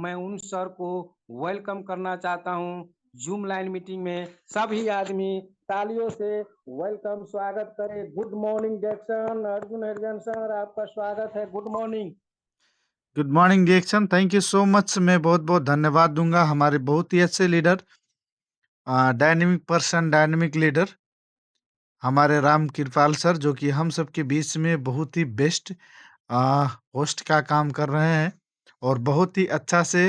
मैं उन सर को वेलकम करना चाहता हूं। जूम लाइन मीटिंग में सभी आदमी तालियों से वेलकम स्वागत करें। गुड मॉर्निंग जैक्सन, अर्जुन हरिजन सर, आपका स्वागत है। Good morning. Good morning Jackson, thank you so much. मैं बहुत बहुत धन्यवाद दूंगा हमारे बहुत ही अच्छे leader, dynamic person, dynamic leader हमारे राम कृपाल सर, जो कि हम सबके बीच में बहुत ही बेस्ट होस्ट का काम कर रहे हैं और बहुत ही अच्छा से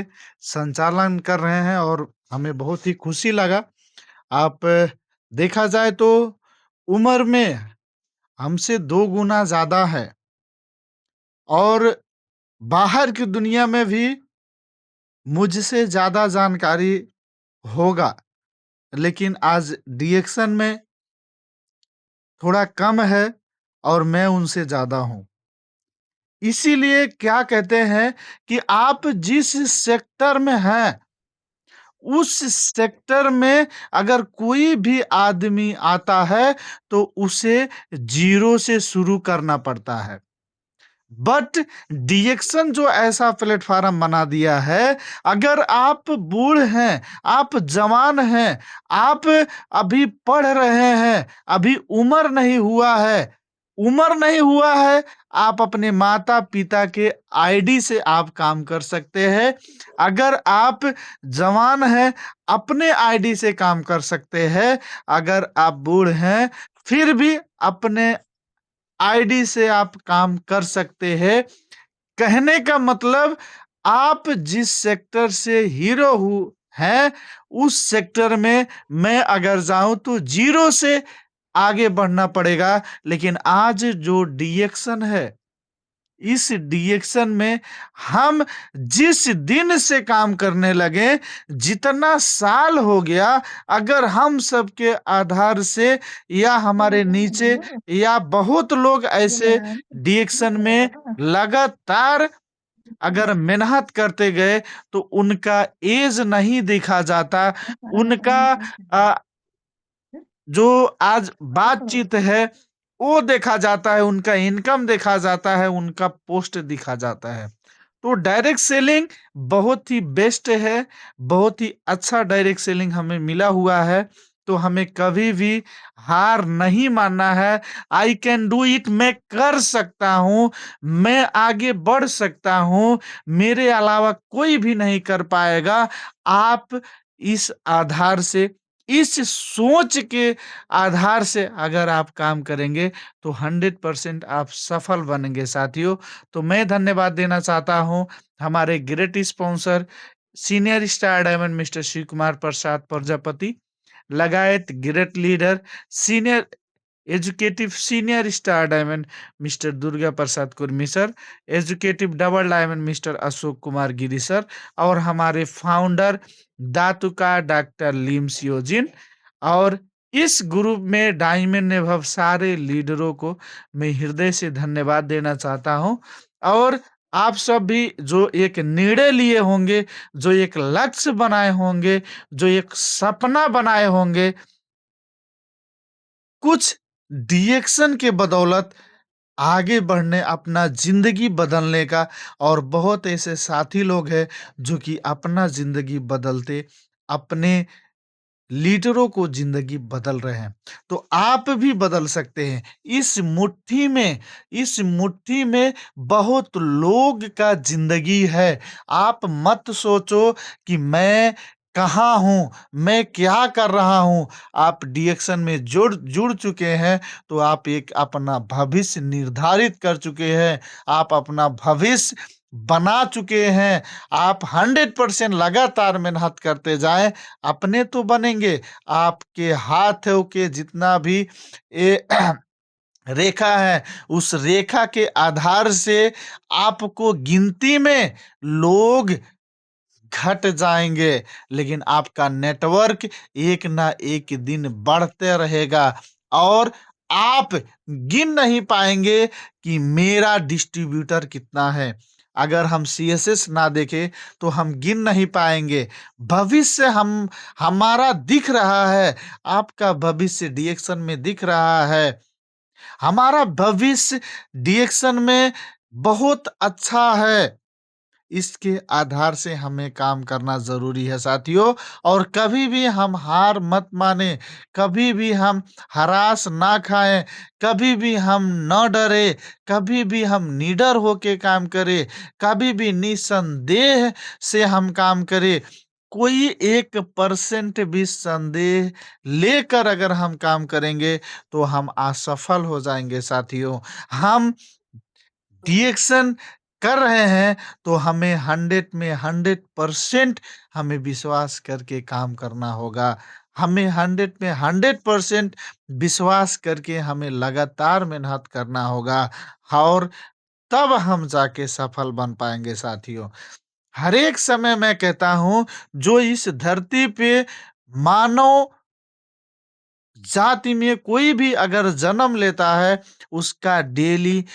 संचालन कर रहे हैं और हमें बहुत ही खुशी लगा। आप देखा जाए तो उम्र में हमसे 2 गुना ज्यादा है और बाहर की दुनिया में भी मुझसे ज्यादा जानकारी होगा, लेकिन आज डिएक्शन में थोड़ा कम है और मैं उनसे ज्यादा हूं। इसीलिए क्या कहते हैं कि आप जिस सेक्टर में हैं, उस सेक्टर में अगर कोई भी आदमी आता है तो उसे जीरो से शुरू करना पड़ता है। बट डिएक्शन जो ऐसा प्लेटफॉर्म बना दिया है, अगर आप बूढ़ हैं, आप जवान हैं, आप अभी पढ़ रहे हैं, अभी उम्र नहीं हुआ है, आप अपने माता पिता के आईडी से आप काम कर सकते हैं। अगर आप जवान हैं, अपने आईडी से काम कर सकते हैं। अगर आप बूढ़ हैं, फिर भी अपने आईडी से आप काम कर सकते हैं। कहने का मतलब, आप जिस सेक्टर से हीरो हैं, उस सेक्टर में मैं अगर जाऊं तो जीरो से आगे बढ़ना पड़ेगा। लेकिन आज जो डिएक्शन है, इस डिएक्शन में हम जिस दिन से काम करने लगे, जितना साल हो गया, अगर हम सबके आधार से या हमारे नीचे या बहुत लोग ऐसे डिएक्शन में लगातार अगर मेहनत करते गए तो उनका एज नहीं देखा जाता, उनका जो आज बातचीत है वो देखा जाता है, उनका इनकम देखा जाता है, उनका पोस्ट दिखा जाता है। तो डायरेक्ट सेलिंग बहुत ही बेस्ट है, बहुत ही अच्छा डायरेक्ट सेलिंग हमें मिला हुआ है। तो हमें कभी भी हार नहीं मानना है। आई कैन डू इट, मैं कर सकता हूं, मैं आगे बढ़ सकता हूं, मेरे अलावा कोई भी नहीं कर पाएगा। आप इस आधार से, इस सोच के आधार से अगर आप काम करेंगे तो 100% आप सफल बनेंगे साथियों। तो मैं धन्यवाद देना चाहता हूं हमारे great sponsor senior star diamond mister Shiv Kumar Prasad Prajapati, लगायत great leader senior educative senior star diamond mister Durga Prasad Kurmi sir, educative double diamond mister Ashok Kumar Giri sir, और हमारे फाउंडर दातुका डॉक्टर लीम सियोजिन। और इस ग्रुप में डायमंड ने सारे लीडरों को मैं हृदय से धन्यवाद देना चाहता हूं। और आप सब भी जो एक निर्णय लिए होंगे, जो एक लक्ष्य बनाए होंगे, जो एक सपना बनाए होंगे, कुछ डिएक्शन के बदौलत आगे बढ़ने, अपना जिंदगी बदलने का, और बहुत ऐसे साथी लोग हैं जो कि अपना जिंदगी बदलते अपने लीडरों को जिंदगी बदल रहे हैं। तो आप भी बदल सकते हैं। इस मुट्ठी में बहुत लोग का जिंदगी है। आप मत सोचो कि मैं कहाँ हूं, मैं क्या कर रहा हूं। आप डिएक्शन में जुड़ चुके हैं तो आप एक अपना भविष्य निर्धारित कर चुके हैं, आप अपना भविष्य बना चुके हैं। आप 100% लगातार मेहनत करते जाएं, अपने तो बनेंगे। आपके हाथों के जितना भी ए, रेखा है, उस रेखा के आधार से आपको गिनती में लोग घट जाएंगे, लेकिन आपका नेटवर्क एक ना एक दिन बढ़ते रहेगा और आप गिन नहीं पाएंगे कि मेरा डिस्ट्रीब्यूटर कितना है। अगर हम सीएसएस ना देखें तो हम गिन नहीं पाएंगे। भविष्य हमारा दिख रहा है, आपका भविष्य डिएक्शन में दिख रहा है। हमारा भविष्य डिएक्शन में बहुत अच्छा है। इसके आधार से हमें काम करना ज़रूरी है साथियों। और कभी भी हम हार मत मानें, कभी भी हम हरास ना खाएँ, कभी भी हम ना डरें, कभी भी हम निडर होके काम करें, कभी भी निसंदेह से हम काम करें। कोई 1% भी संदेह लेकर अगर हम काम करेंगे, तो हम असफल हो जाएँगे साथियों। हम रिएक्शन कर रहे हैं, तो हमें 100 में 100% हमें विश्वास करके काम करना होगा। हमें 100 में 100% विश्वास करके हमें लगातार मेहनत करना होगा और तब हम जाके सफल बन पाएँगे साथियों। हर एक समय मैं कहता हूँ, जो इस धरती पे मानव जाति में कोई भी अगर जन्म लेता है, उसका डेली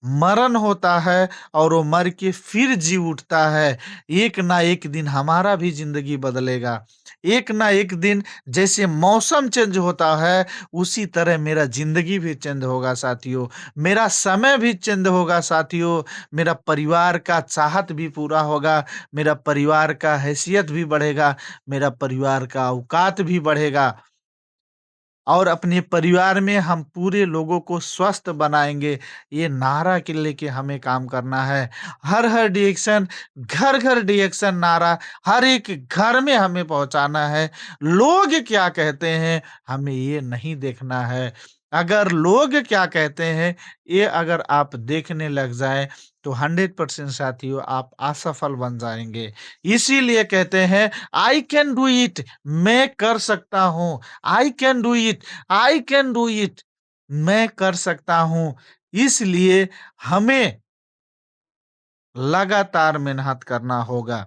मरण होता है और वो मर के फिर जी उठता है। एक ना एक दिन हमारा भी ज़िंदगी बदलेगा। एक ना एक दिन जैसे मौसम चेंज होता है, उसी तरह मेरा ज़िंदगी भी चेंज होगा साथियों। मेरा समय भी चेंज होगा साथियों। मेरा परिवार का चाहत भी पूरा होगा। मेरा परिवार का हैसियत भी बढ़ेगा। मेरा परिवार का औकात भी बढ़ेगा। और अपने परिवार में हम पूरे लोगों को स्वस्थ बनाएँगे। ये नारा के लेके हमें काम करना है। हर-हर डिएक्शन, घर-घर डिएक्शन नारा हर एक घर में हमें पहुँचाना है। लोग क्या कहते हैं, हमें ये नहीं देखना है। अगर लोग क्या कहते हैं, ये अगर आप देखने लग जाएँ, तो 100% साथियों आप असफल बन जाएँगे। इसीलिए कहते हैं, आई कैन डू इट, मैं कर सकता हूँ। I can do it, I can do it, मैं कर सकता हूँ। इसलिए हमें लगातार मेहनत करना होगा।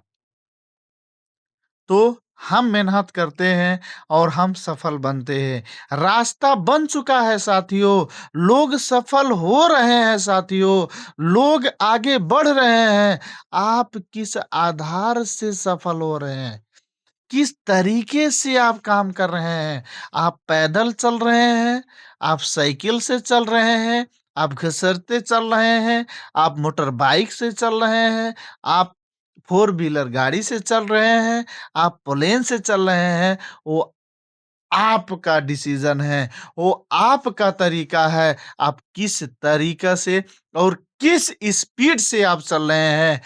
तो हम मेहनत करते हैं और हम सफल बनते हैं। रास्ता बन चुका है साथियों, लोग सफल हो रहे हैं साथियों, लोग आगे बढ़ रहे हैं। आप किस आधार से सफल हो रहे हैं? किस तरीके से आप काम कर रहे हैं? आप पैदल चल रहे हैं? आप साइकिल से चल रहे हैं? आप घसरते चल रहे हैं? आप मोटर बाइक से चल रहे हैं? आप फोर व्हीलर गाड़ी से चल रहे हैं? आप प्लेन से चल रहे हैं? वो आपका डिसीजन है, वो आपका तरीका है। आप किस तरीका से और किस स्पीड से आप चल रहे हैं?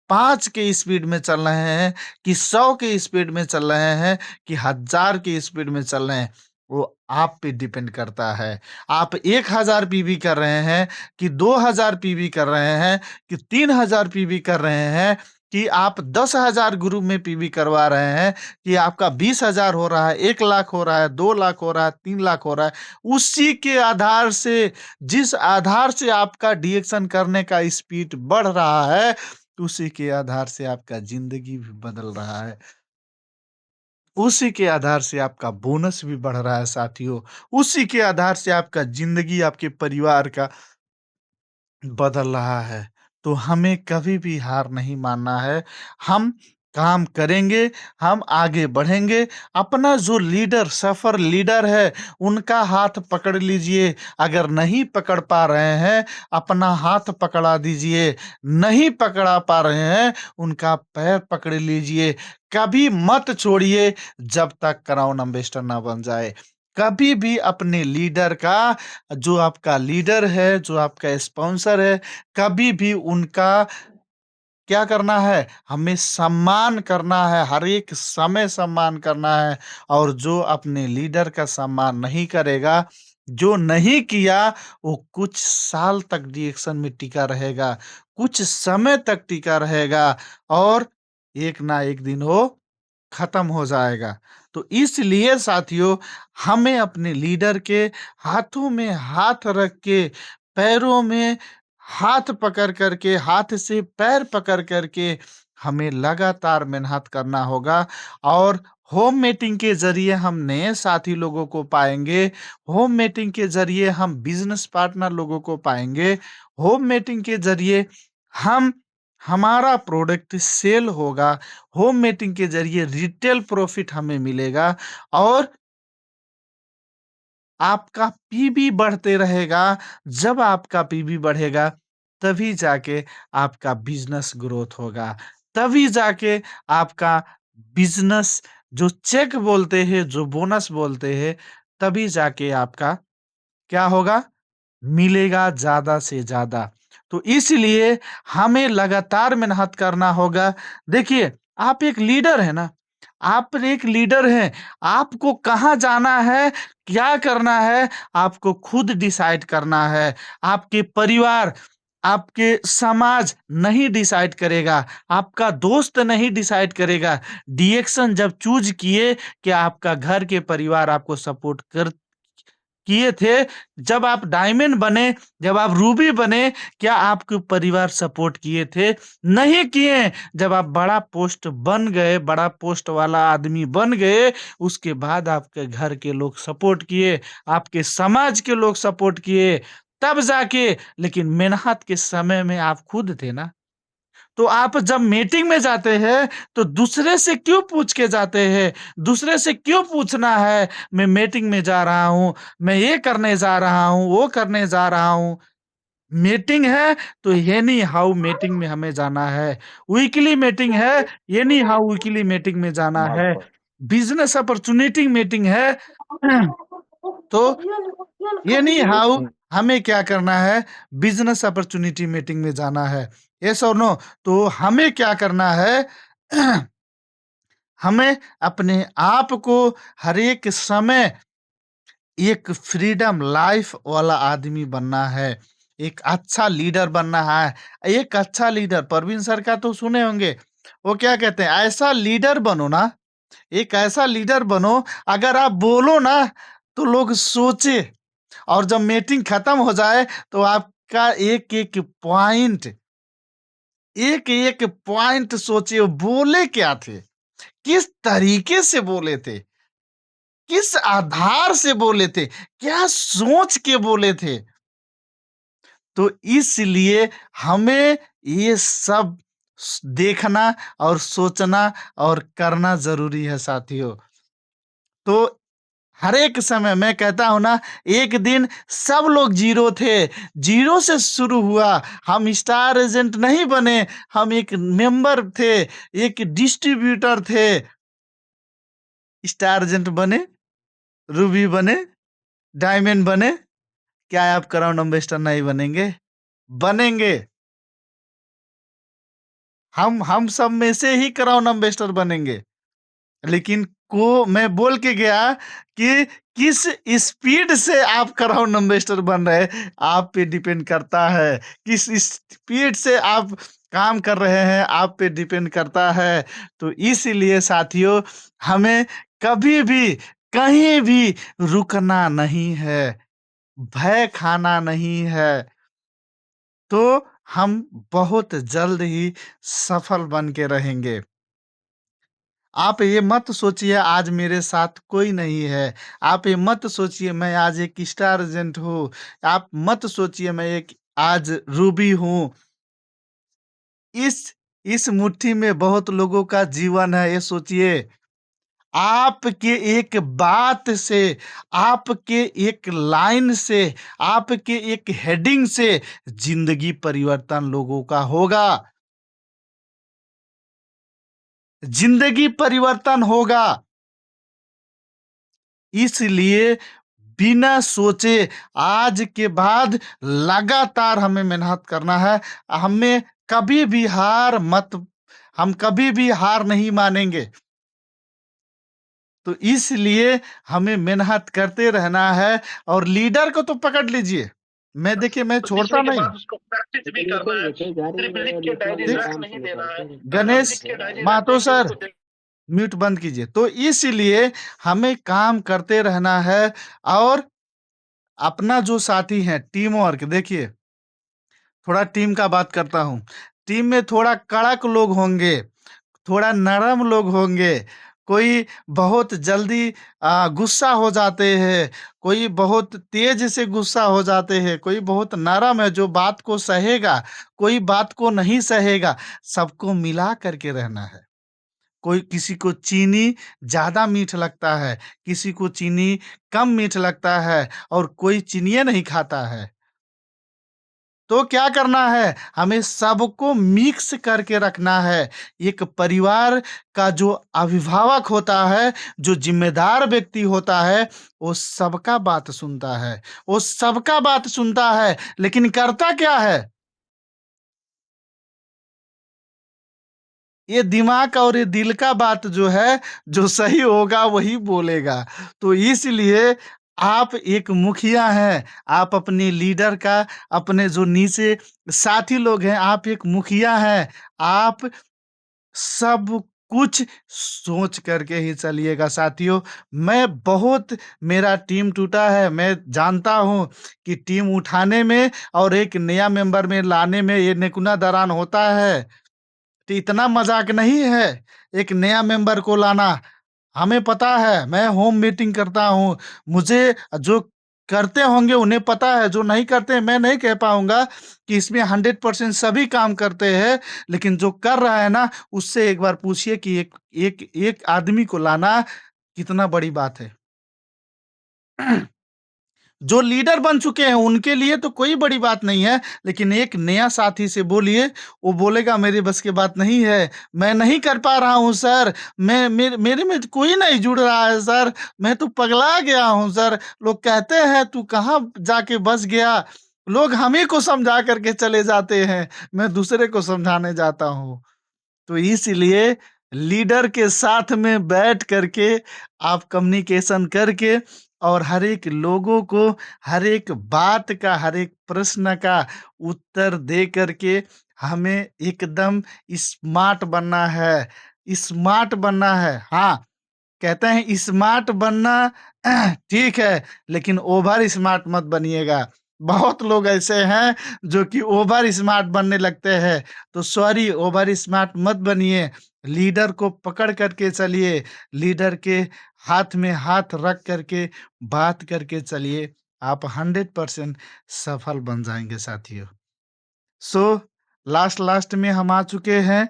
5 के स्पीड में चल रहे हैं कि 100 के स्पीड में चल रहे हैं कि 1000 की स्पीड में चल रहे हैं? वो आप पे डिपेंड करता है। आप 1000 पीवी कर रहे हैं कि 2000 पीवी कर रहे हैं कि 3000 पीवी कर रहे हैं कि आप 10,000 ग्रुप में पीवी करवा रहे हैं कि आपका 20,000 हो रहा है, 1 लाख हो रहा है, 2 लाख हो रहा है, 3 लाख हो रहा है। उसी के आधार से, जिस आधार से आपका डिएक्शन करने का स्पीड बढ़ रहा है, उसी के आधार से आपका ज़िंदगी भी बदल रहा है। उसी के आधार से आपका बोनस भी बढ़ रहा है साथियों। उसी के आधार से आपका ज़िंदगी, आपके परिवार का बदल रहा है। तो हमें कभी भी हार नहीं मानना है। हम काम करेंगे, हम आगे बढ़ेंगे। अपना जो लीडर, सफ़र लीडर है, उनका हाथ पकड़ लीजिए। अगर नहीं पकड़ पा रहे हैं, अपना हाथ पकड़ा दीजिए। नहीं पकड़ा पा रहे हैं, उनका पैर पकड़ लीजिए। कभी मत छोड़िए जब तक क्राउन एम्बेसडर ना बन जाए। कभी भी अपने लीडर का, जो आपका लीडर है, जो आपका स्पॉन्सर है, कभी भी उनका क्या करना है, हमें सम्मान करना है, हर एक समय सम्मान करना है। और जो अपने लीडर का सम्मान नहीं करेगा, जो नहीं किया, वो कुछ साल तक रिएक्शन में टिका रहेगा, कुछ समय तक टिका रहेगा और एक ना एक दिन वो खत्म हो जाएगा। तो इसलिए साथियों, हमें अपने लीडर के हाथों में हाथ रख के, पैरों में हाथ पकड़ कर के, हाथ से पैर पकड़ कर के हमें लगातार मेहनत करना होगा। और होम मीटिंग के ज़रिए हम नए साथी लोगों को पाएँगे। होम मीटिंग के ज़रिए हम बिज़नेस पार्टनर लोगों को पाएँगे। होम मीटिंग के ज़रिए हम हमारा प्रोडक्ट सेल होगा। होम मीटिंग के ज़रिए रिटेल प्रॉफ़िट हमें मिलेगा और आपका पीवी बढ़ते रहेगा। जब आपका पीवी बढ़ेगा, तभी जाके आपका बिज़नेस ग्रोथ होगा। तभी जाके आपका बिज़नेस जो चेक बोलते हैं, जो बोनस बोलते हैं, तभी जाके आपका क्या होगा? मिलेगा ज़्यादा से ज़्यादा। तो इसलिए हमें लगातार मेहनत करना होगा। देखिए, आप एक लीडर हैं ना, आप एक लीडर हैं, आपको कहाँ जाना है, क्या करना है, आपको खुद डिसाइड करना है। आपके परिवार, आपके समाज नहीं डिसाइड करेगा, आपका दोस्त नहीं डिसाइड करेगा। डायरेक्शन जब चूज़ किए कि आपका घर के परिवार आपको सपोर्ट किए थे, जब आप डायमंड बने, जब आप रूबी बने, क्या आपके परिवार सपोर्ट किए थे? नहीं किए। जब आप बड़ा पोस्ट बन गए, बड़ा पोस्ट वाला आदमी बन गए, उसके बाद आपके घर के लोग सपोर्ट किए, आपके समाज के लोग सपोर्ट किए, तब जाके। लेकिन मेहनत के समय में आप खुद थे ना। तो आप जब मीटिंग में जाते हैं, तो दूसरे से क्यों पूछ के जाते हैं? दूसरे से क्यों पूछना है, मैं मीटिंग में जा रहा हूँ, मैं ये करने जा रहा हूँ, वो करने जा रहा हूँ। मीटिंग है, तो एनी हाउ मीटिंग में हमें जाना है। वीकली मीटिंग है, एनी हाउ वीकली मीटिंग में जाना है। बिज़नेस अपॉर्च्युनिटी मीटिंग है, तो एनी हाउ हमें क्या करना है? बिज़नेस अपॉर्च्युनिटी मीटिंग में जाना है। येस और नो? तो हमें क्या करना है? हमें अपने आप को हर एक समय एक फ्रीडम लाइफ वाला आदमी बनना है, एक अच्छा लीडर बनना है। एक अच्छा लीडर परवीन सर का तो सुने होंगे, वो क्या कहते हैं? ऐसा लीडर बनो ना, एक ऐसा लीडर बनो, अगर आप बोलो ना, तो लोग सोचे, और जब मीटिंग खत्म हो जाए, तो आपका एक-एक पॉइंट, एक-एक पॉइंट सोचिए, बोले क्या थे? किस तरीके से बोले थे? किस आधार से बोले थे? क्या सोच के बोले थे? तो इसलिए हमें ये सब देखना और सोचना और करना ज़रूरी है साथियों। तो हर एक समय मैं कहता हूँ ना, एक दिन सब लोग ज़ीरो थे, ज़ीरो से शुरू हुआ। हम स्टार एजेंट नहीं बने, हम एक मेंबर थे, एक डिस्ट्रीब्यूटर थे। स्टार एजेंट बने, रूबी बने, डायमंड बने, क्या आप क्राउन एम्बेसडर नहीं बनेंगे? बनेंगे। हम सब में से ही क्राउन एम्बेसडर बनेंगे। लेकिन को मैं बोल के गया कि किस स्पीड से आप क्राउन एम्बेसडर बन रहे हैं, आप पे डिपेंड करता है। किस स्पीड से आप काम कर रहे हैं, आप पे डिपेंड करता है। तो इसीलिए साथियों, हमें कभी भी, कहीं भी रुकना नहीं है, भय खाना नहीं है। तो हम बहुत जल्द ही सफल बन के रहेंगे। आप ये मत सोचिए आज मेरे साथ कोई नहीं है। आप ये मत सोचिए मैं आज एक स्टार एजेंट हूँ। आप मत सोचिए मैं एक आज रूबी हूँ। इस मुट्ठी में बहुत लोगों का जीवन है, ये सोचिए। आपके एक बात से, आपके एक लाइन से, आपके एक हेडिंग से ज़िंदगी परिवर्तन लोगों का होगा। ज़िंदगी परिवर्तन होगा। इसलिए बिना सोचे आज के बाद लगातार हमें मेहनत करना है। हमें कभी भी हम कभी भी हार नहीं मानेंगे। तो इसलिए हमें मेहनत करते रहना है, और लीडर को तो पकड़ लीजिए। देखिए मैं छोड़ता नहीं। उसको प्रैक्टिस भी करना है, सिर्फ लिख के डायरी रख नहीं देना है। गणेश मातो सर, म्यूट बंद कीजिए। तो इसलिए हमें काम करते रहना है, और अपना जो साथी है, टीम वर्क देखिए, थोड़ा टीम का बात करता हूँ। टीम में थोड़ा कड़क लोग होंगे, थोड़ा नरम लोग होंगे, कोई बहुत जल्दी गुस्सा हो जाते हैं, कोई बहुत तेज से गुस्सा हो जाते हैं, कोई बहुत नरम है जो बात को सहेगा, कोई बात को नहीं सहेगा। सबको मिला करके रहना है। कोई किसी को चीनी ज़्यादा मीठ लगता है, किसी को चीनी कम मीठ लगता है, और कोई चीनिये नहीं खाता है। तो क्या करना है, हमें सबको मिक्स करके रखना है। एक परिवार का जो अभिभावक होता है, जो जिम्मेदार व्यक्ति होता है, वो सबका बात सुनता है, वो सबका बात सुनता है, लेकिन करता क्या है, ये दिमाग और ये दिल का बात जो है, जो सही होगा वही बोलेगा। तो इसलिए आप एक मुखिया हैं, आप अपने लीडर का, अपने जो नीचे साथी लोग हैं, आप एक मुखिया हैं। आप सब कुछ सोच करके ही चलिएगा साथियों। मैं बहुत, मेरा टीम टूटा है, मैं जानता हूँ कि टीम उठाने में और एक नया मेंबर में लाने में ये नेकुना दरान होता है। तो इतना मजाक नहीं है एक नया मेंबर को लाना। हमें पता है, मैं होम मीटिंग करता हूँ, मुझे जो करते होंगे उन्हें पता है, जो नहीं करते मैं नहीं कह पाऊंगा कि इसमें 100% सभी काम करते हैं, लेकिन जो कर रहा है ना, उससे एक बार पूछिए कि एक आदमी को लाना कितना बड़ी बात है। जो लीडर बन चुके हैं उनके लिए तो कोई बड़ी बात नहीं है, लेकिन एक नया साथी से बोलिए, वो बोलेगा मेरे बस की बात नहीं है, मैं नहीं कर पा रहा हूँ सर, मेरे में कोई नहीं जुड़ रहा है सर, मैं तो पगला गया हूँ सर, लोग कहते हैं तू कहाँ जाके बस गया, लोग हम ही को समझा करके चले जाते हैं, मैं दूसरे को समझाने जाता हूँ। तो इसलिए लीडर के साथ में बैठ करके आप कम्युनिकेशन करके और हर एक लोगों को हर एक बात का, हर एक प्रश्न का उत्तर दे करके हमें एकदम स्मार्ट बनना है, स्मार्ट बनना है। हाँ, कहते हैं स्मार्ट बनना ठीक है, लेकिन ओवर स्मार्ट मत बनिएगा। बहुत लोग ऐसे हैं जो कि ओवर स्मार्ट बनने लगते हैं, तो सॉरी, ओवर स्मार्ट मत बनिए। लीडर को पकड़ करके चलिए, लीडर के हाथ में हाथ रख करके बात करके चलिए, आप 100% सफल बन जाएंगे साथियों। सो लास्ट में हम आ चुके हैं।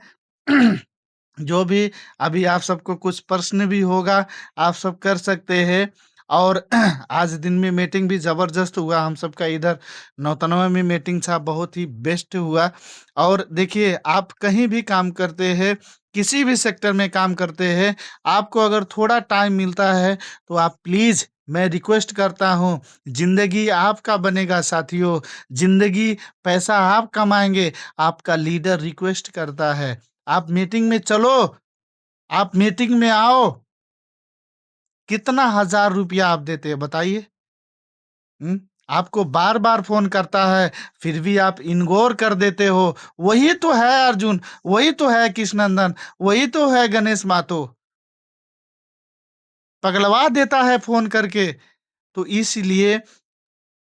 जो भी अभी आप सबको कुछ प्रश्न भी होगा, आप सब कर सकते हैं। और आज दिन में मीटिंग भी जबरदस्त हुआ हम सबका, इधर नौतनवा में मीटिंग था, बहुत ही बेस्ट हुआ। और देखिए, आप कहीं भी काम करते हैं, किसी भी सेक्टर में काम करते हैं, आपको अगर थोड़ा टाइम मिलता है तो आप प्लीज, मैं रिक्वेस्ट करता हूँ, जिंदगी आपका बनेगा साथियों, जिंदगी, पैसा आप कमाएंगे, आपका लीडर रिक्वेस्ट करता है, आप मीटिंग में चलो, आप मीटिंग में आओ। कितना 1000 रुपया आप देते हैं बताइए? आपको बार बार फोन करता है, फिर भी आप इग्नोर कर देते हो। वही तो है अर्जुन, वही तो है कृष्णनंदन, वही तो है गणेश मातो, पगलवा देता है फोन करके। तो इसलिए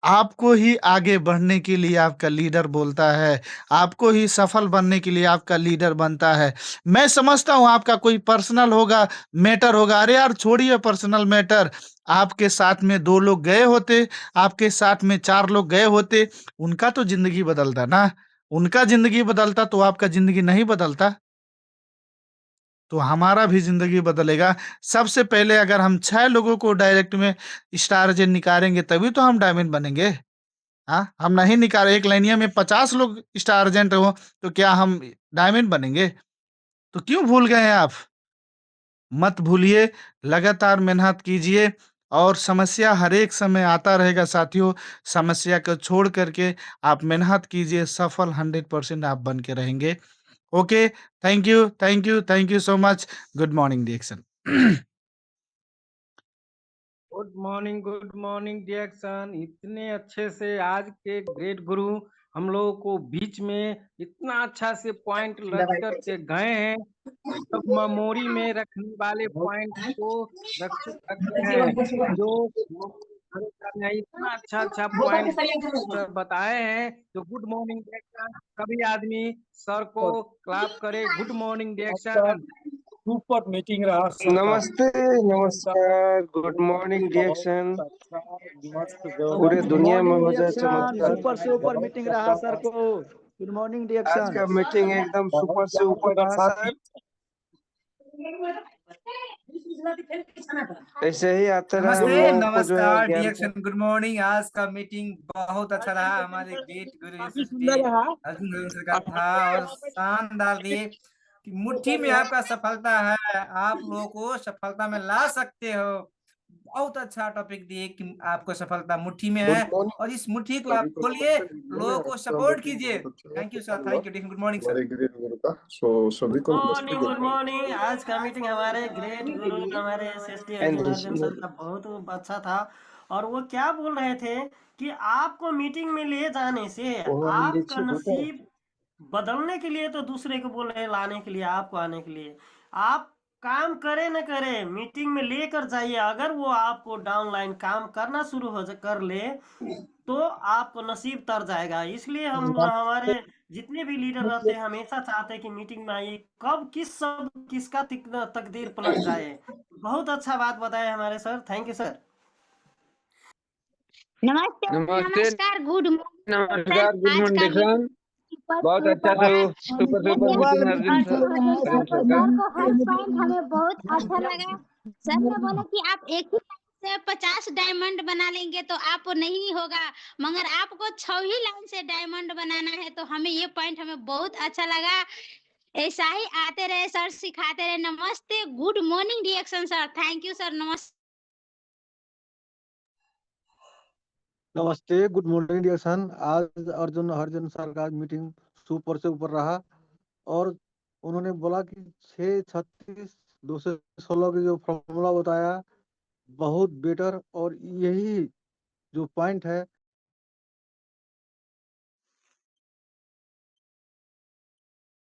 आपको ही आगे बढ़ने के लिए आपका लीडर बोलता है, आपको ही सफल बनने के लिए आपका लीडर बनता है। मैं समझता हूँ आपका कोई पर्सनल होगा, मैटर होगा, अरे यार छोड़िए पर्सनल मैटर, आपके साथ में 2 लोग गए होते, आपके साथ में 4 लोग गए होते, उनका तो जिंदगी बदलता ना, उनका जिंदगी बदलता तो आपका जिंदगी नहीं बदलता, तो हमारा भी जिंदगी बदलेगा। सबसे पहले अगर हम 6 लोगों को डायरेक्ट में स्टार एजेंट निकालेंगे तभी तो हम डायमंड बनेंगे। हाँ, हम नहीं निकाले, एक लाइनिया में 50 लोग स्टार एजेंट हो तो क्या हम डायमंड बनेंगे? तो क्यों भूल गए हैं आप? मत भूलिए, लगातार मेहनत कीजिए, और समस्या हर एक समय आता रहेगा साथियों। समस्या को छोड़ करके आप मेहनत कीजिए, सफल 100% आप बन के रहेंगे। Okay, thank you, thank you, thank you so much. Good morning डिएक्शन। गुड मॉर्निंग डिएक्शन। इतने अच्छे से आज के ग्रेट गुरु हम लोगों को बीच में इतना अच्छा से पॉइंट रख करके गए हैं, सब मेमोरी में रखने वाले पॉइंट को रखते हैं, जो इतना अच्छा अच्छा पॉइंट बताए हैं। तो गुड मॉर्निंग डिएक्शन, सभी आदमी सर को क्लैप करे। गुड मॉर्निंग डिएक्शन। सुपर मीटिंग रहा सबका। नमस्ते, नमस्कार, गुड मॉर्निंग डिएक्शन। पूरे दुनिया में हो जाए चमत्कार। सुपर से ऊपर मीटिंग रहा सर को। गुड मॉर्निंग आज डिएक्शन। का मीटिंग एकदम सुपर से ऊपर रहा सर। ऐसे ही आता रहा हम नमस्ते, लोगों को जो है नमस्कार, ज्ञान डिएक्शन, गुड मॉर्निंग। आज का मीटिंग बहुत अच्छा रहा। हमारे ग्रेट गुरु यशस्वी अर्जुन रविंद्र सर का था और शानदार दिए कि मुट्ठी में आपका सफलता है, आप लोगों को सफलता में ला सकते हो। बहुत अच्छा टॉपिक दिए कि आपको सफलता मुट्ठी में है और इस मुट्ठी को आप खोलिए, लोगों को सपोर्ट कीजिए। Thank you sir, thank you. Good morning sir. Good morning. आज का मीटिंग हमारे ग्रेट गुरु हमारे एसएसटी अर्जुन सर का बहुत अच्छा था और वो क्या बोल रहे थे कि आपको मीटिंग में ले जाने से आपका नसीब बदलने के लिए तो दूसरे को बोल रहे हैं लाने के लिए, आपको आने के लिए। आप काम करे न करे मीटिंग में लेकर जाइए। अगर वो आपको डाउनलाइन काम करना शुरू कर ले तो आपको नसीब तर जाएगा। इसलिए हम हमारे जितने भी लीडर रहते हैं हमेशा चाहते हैं कि मीटिंग में आइए, कब किसका तकदीर पलट जाए। बहुत अच्छा बात बताया हमारे सर, थैंक यू सर। नमस्ते नमस्ते नमस्कार गुड नमस्कार गुड मॉर्निंग डिएक्शन। बहुत अच्छा था वो सुपर मीटिंग अर्जुन सर को हर पॉइंट हमें बहुत अच्छा लगा। सर ने बोला कि आप एक ही लाइन से 50 डायमंड बना लेंगे तो आप नहीं होगा, मगर आपको 6 ही लाइन से डायमंड बनाना है। तो हमें ये पॉइंट हमें बहुत अच्छा लगा। ऐसा ही आते रहे सर, सिखाते रहे। नमस्ते, गुड मॉर्निंग डिएक्शन सर। Thank you sir. नमस्ते, गुड मॉर्निंग डिएक्शन। आज अर्जुन सर का मीटिंग सुपर से ऊपर रहा और उन्होंने बोला कि 636 216 की जो फॉर्मूला बताया बहुत बेटर, और यही जो पॉइंट है